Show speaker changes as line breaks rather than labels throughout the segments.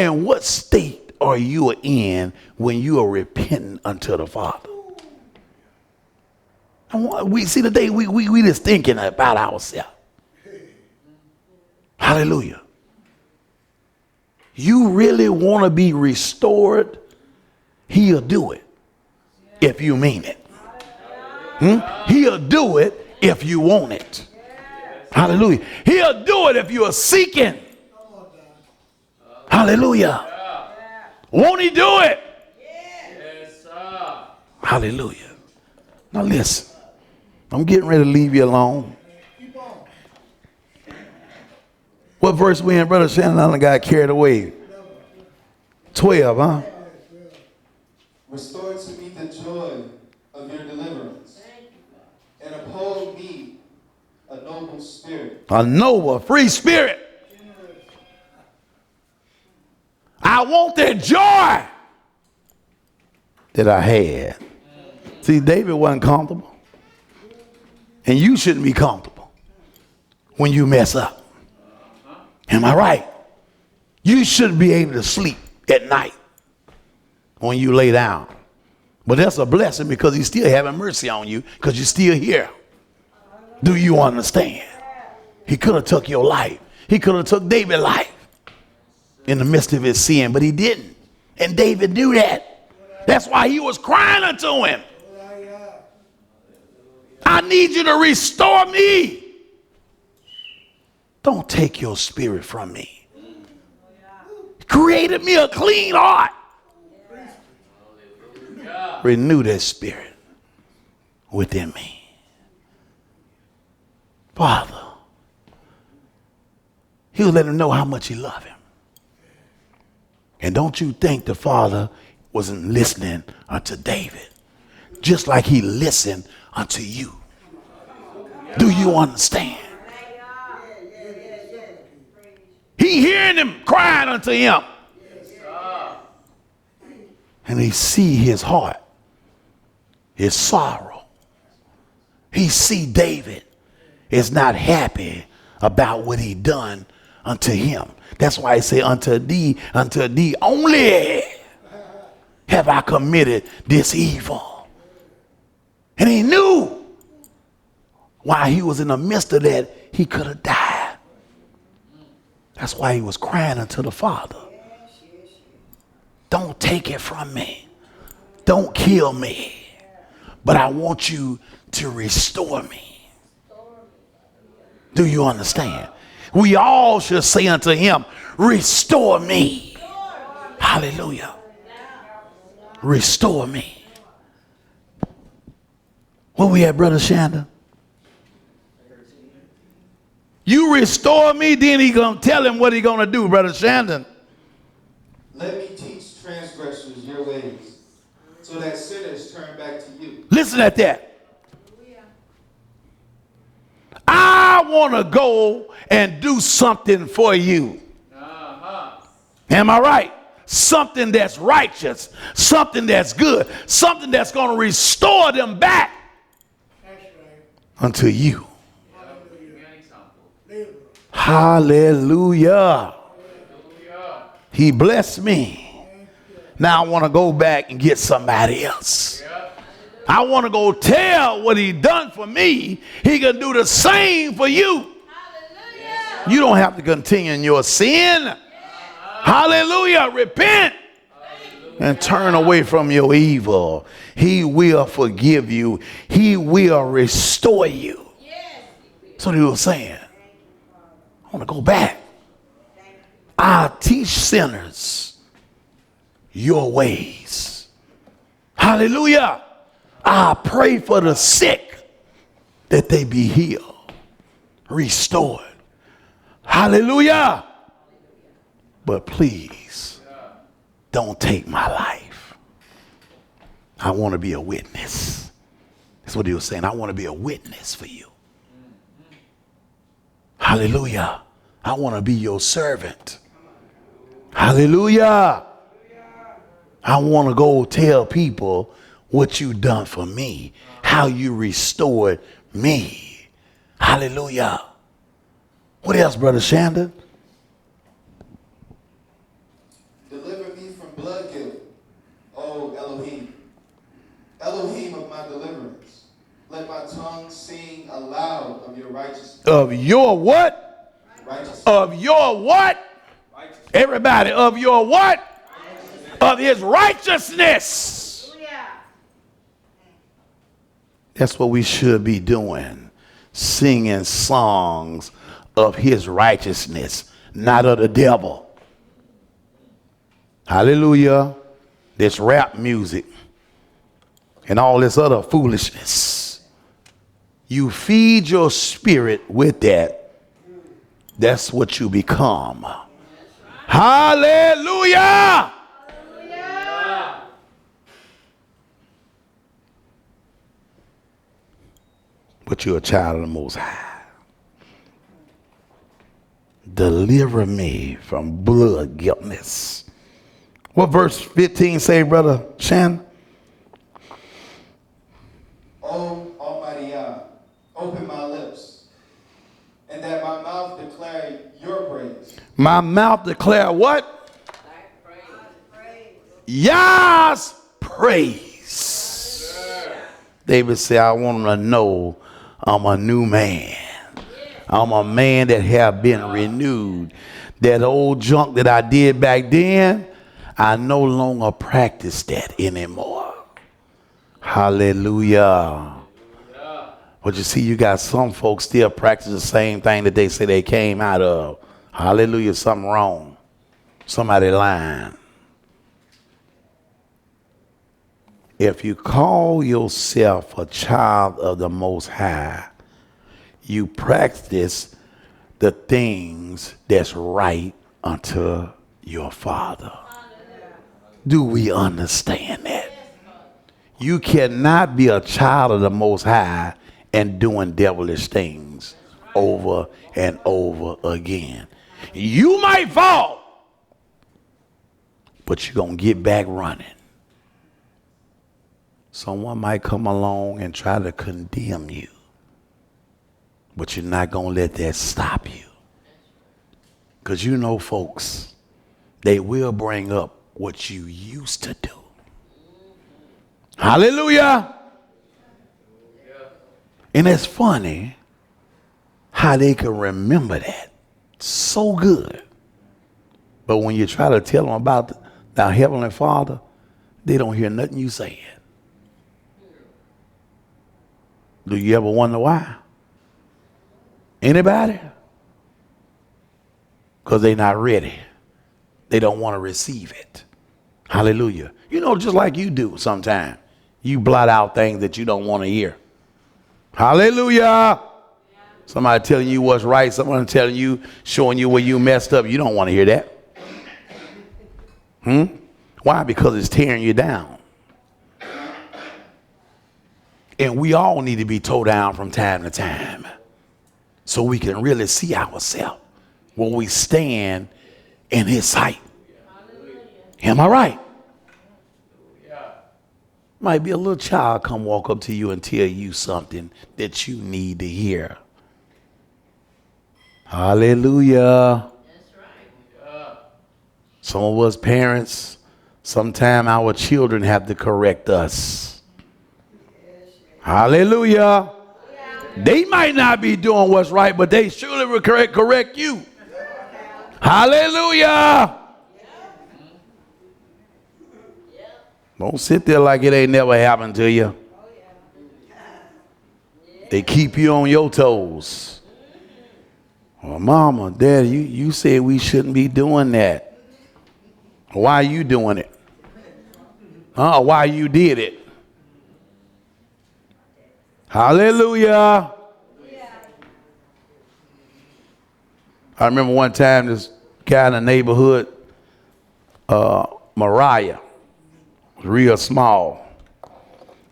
And what state are you in when you are repenting unto the Father? We see today we just thinking about ourselves. Hallelujah. You really want to be restored? He'll do it if you mean it. He'll do it if you want it. Hallelujah. He'll do it if you are seeking. Hallelujah. Won't he do it? Yes, sir. Hallelujah. Now listen. I'm getting ready to leave you alone. What verse we in, Brother Shannon? I got carried away. 12, huh?
Restore to me the joy of your deliverance, and uphold me a noble spirit.
A noble, free spirit. I want that joy that I had. See, David wasn't comfortable. And you shouldn't be comfortable when you mess up. Am I right? You shouldn't be able to sleep at night when you lay down. But that's a blessing because he's still having mercy on you because you're still here. Do you understand? He could have took your life. He could have took David's life in the midst of his sin, but he didn't. And David knew that. That's why he was crying unto him. I need you to restore me. Don't take your spirit from me. Created me a clean heart. Renew that spirit within me. Father, he was letting him know how much he loved him. And don't you think the Father wasn't listening unto David, just like he listened unto you? Do you understand? He hearing him crying unto him. And he see his heart, his sorrow. He see David is not happy about what he done unto him. That's why he say, unto thee only have I committed this evil. And he knew while he was in the midst of that, he could have died. That's why he was crying unto the Father. Don't take it from me. Don't kill me. But I want you to restore me. Do you understand? We all should say unto him, restore me. Hallelujah. Restore me. Where we at, Brother Shanda? You restore me, then he gonna tell him what he gonna do, Brother Shandon.
Let me teach transgressors your ways, so that sinners turn back to you.
Listen at that. I want to go and do something for you. Am I right? Something that's righteous, something that's good, something that's going to restore them back unto you. Hallelujah. He blessed me. Now I want to go back and get somebody else. I want to go tell what he done for me. He can do the same for you. You don't have to continue in your sin. Hallelujah. Repent and turn away from your evil. He will forgive you. He will restore you. That's what he was saying. I want to go back. I'll teach sinners your ways. Hallelujah. I pray for the sick that they be healed, restored. Hallelujah. But please don't take my life. I want to be a witness. That's what he was saying. I want to be a witness for you. Hallelujah. I want to be your servant. Hallelujah. I want to go tell people what you done for me, how you restored me. Hallelujah. What else, Brother Shandon?
Let my tongue sing aloud of your righteousness.
Of your what?
Righteousness.
Of your what? Everybody, of your what? Of his righteousness. That's what we should be doing. Singing songs of his righteousness, not of the devil. Hallelujah. This rap music and all this other foolishness. You feed your spirit with that. That's what you become. Hallelujah. Hallelujah. But you're a child of the Most High. Deliver me from blood guiltness. What verse 15 say, Brother Shan?
O Almighty Yah, open my lips, and that my mouth declare your praise. My mouth declare what? Yah's praise. David said, I want them to know I'm a new man. I'm a man that have been renewed. That old junk that I did back then, I no longer practice that anymore. Hallelujah. But you see, you got some folks still practice the same thing that they say they came out of. Hallelujah, something wrong. Somebody lying. If you call yourself a child of the Most High, you practice the things that's right unto your Father. Do we understand that? You cannot be a child of the Most High and doing devilish things over and over again. You might fall, but you're going to get back running. Someone might come along and try to condemn you, but you're not going to let that stop you. Because you know, folks, they will bring up what you used to do. Hallelujah. And it's funny how they can remember that so good. But when you try to tell them about our Heavenly Father, they don't hear nothing you saying. Do you ever wonder why? Anybody? Because they're not ready. They don't want to receive it. Hallelujah. You know, just like you do sometimes. You blot out things that you don't want to hear. Hallelujah. Somebody telling you what's right. Someone telling you, showing you where you messed up. You don't want to hear that. Why? Because it's tearing you down. And we all need to be towed down from time to time so we can really see ourselves when we stand in his sight. Am I right? Might be a little child come walk up to you and tell you something that you need to hear. Hallelujah. That's right. Some of us parents, sometimes our children have to correct us. Hallelujah. They might not be doing what's right, but they surely will correct you. Hallelujah. Don't sit there like it ain't never happened to you. They keep you on your toes. Well, mama, daddy, you said we shouldn't be doing that. Why are you doing it? Why you did it? Hallelujah. I remember one time this guy in the neighborhood, Mariah, was real small.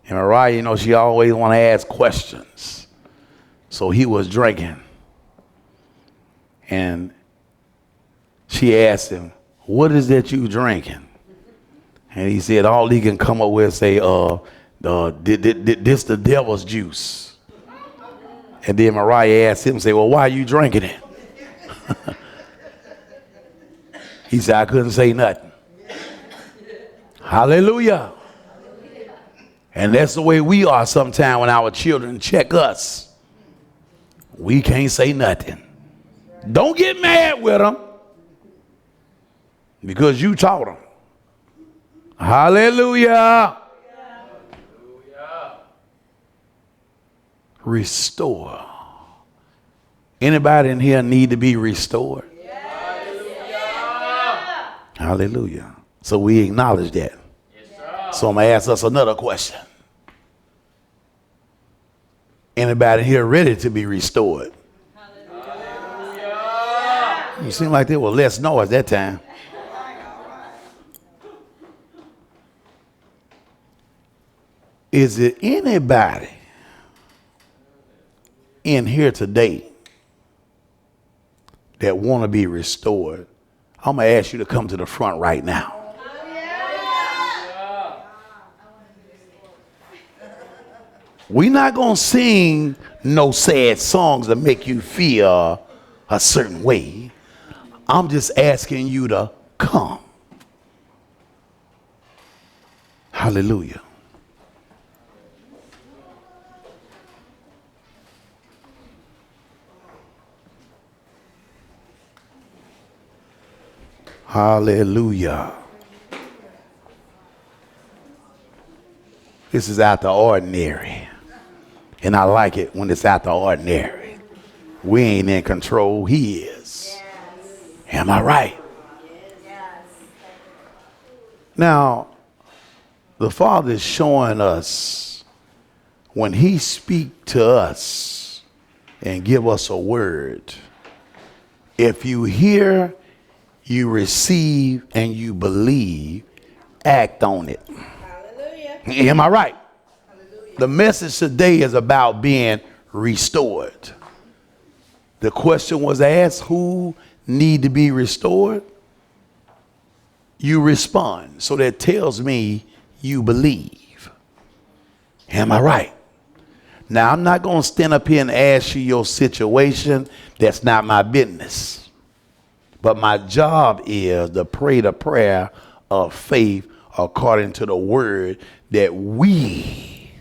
And Mariah, you know, she always want to ask questions. So he was drinking. And she asked him, what is that you drinking? And he said all he can come up with is say, this the devil's juice. And then Mariah asked him, say, well, why are you drinking it? He said, I couldn't say nothing. Hallelujah.
And that's the way we are sometimes when our children check us. We can't say nothing. Don't get mad with them because you taught them. Hallelujah. Restore. Anybody in here need to be restored? Hallelujah. So we acknowledge that. So I'm going to ask us another question. Anybody here ready to be restored? You seem like there was less noise that time. Is it anybody in here today that want to be restored? I'm going to ask you to come to the front right now. We're not going to sing no sad songs to make you feel a certain way. I'm just asking you to come. Hallelujah. Hallelujah. This is out the ordinary. And I like it when it's out the ordinary. We ain't in control. He is. Yes. Am I right? Yes. Now, the Father is showing us when he speak to us and give us a word, if you hear, you receive, and you believe, act on it. Hallelujah. Am I right? Hallelujah. The message today is about being restored. The question was asked, who need to be restored? You respond. So that tells me you believe. Am I right? Now, I'm not going to stand up here and ask you your situation. That's not my business. But my job is to pray the prayer of faith according to the word that we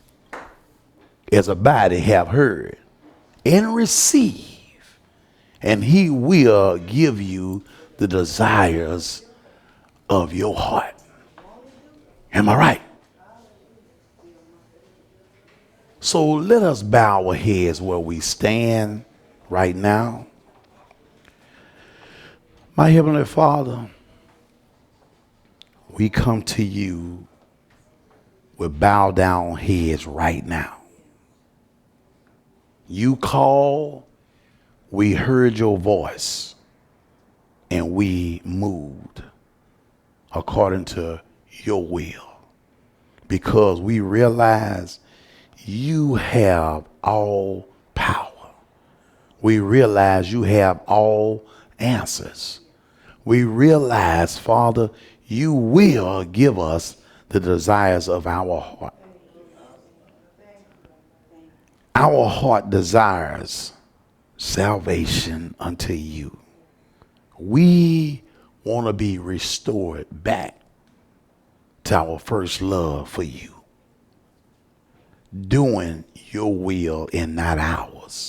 as a body have heard and receive. And he will give you the desires of your heart. Am I right? So let us bow our heads where we stand right now. My Heavenly Father, we come to you with bowed down heads right now. You call, we heard your voice, and we moved according to your will, because we realize you have all power. We realize you have all answers. We realize, Father, you will give us the desires of our heart. Our heart desires salvation unto you. We want to be restored back to our first love for you, doing your will and not ours.